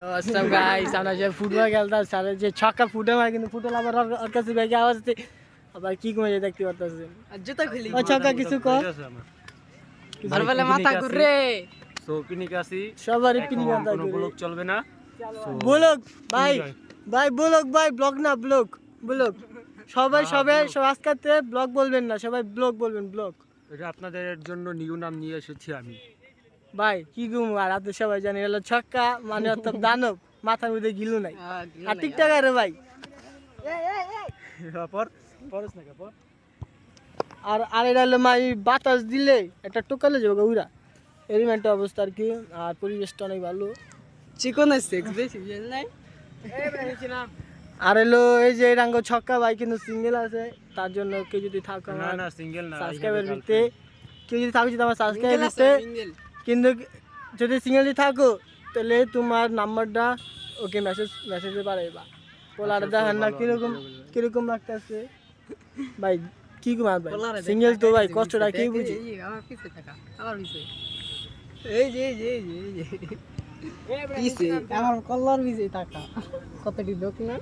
सब गाइस আমরা যে ফুটবল খেলতাম সারে যে ছক্কা ফুটে মার কিন্তু ফুটবল আবার ওর কাছে ব্যাগে আওয়াজ দিতে আবার কি কমে দেখতে পারতাছেন আর জুতা খুলি ও ছক্কা কিছু কর আর বলে মাথা ঘুরে সো পিনিকাসি সবারই পিনিকাসি কোনো ব্লগ চলবে না ব্লগ ভাই ভাই ব্লগ ভাই ব্লগ না ব্লগ ব্লগ সবাই সব আজকাতে ব্লগ বলবেন না সবাই ব্লগ বলবেন ব্লগ এটা আপনাদের জন্য নিউ নাম নিয়ে এসেছি আমি ভাই কি গুম আর আপনি সবাই জানেন হলো ছক্কা মানে অর্থাৎ দানব মাথার মধ্যে গিলু নাই আর টিকটক আরে ভাই পর পরস না পর আর আর এটা হলো মাই বাতাস দিলে একটা টোকালে যাবে উড়া এরকম একটা অবস্থা আর কি আর পরিবেশটা অনেক ভালো চিকন আছে বেশি বুঝলেন নাই আর হলো এই যে রাঙ্গ ছক্কা ভাই কিন্তু সিঙ্গেল আছে তার জন্য কেউ যদি থাকো না না সিঙ্গেল না সাবস্ক্রাইবার দিতে কেউ যদি থাকো যদি আমার সাবস্ক্রাইব দিতে কিন্তু যদি সিঙ্গেল থাকো তাহলে তোমার নাম্বারটা ওকে মেসেজে পাঠাইবা পোলার দেখেন না কিরকম লাগতেছে ভাই কি কুমার ভাই সিঙ্গেল তো ভাই কষ্টটা কি বুঝি আমার পিছে থাকা আমার পিছে এই যে পিছে আমার কল্লার পিছে থাকা কতটি লোক না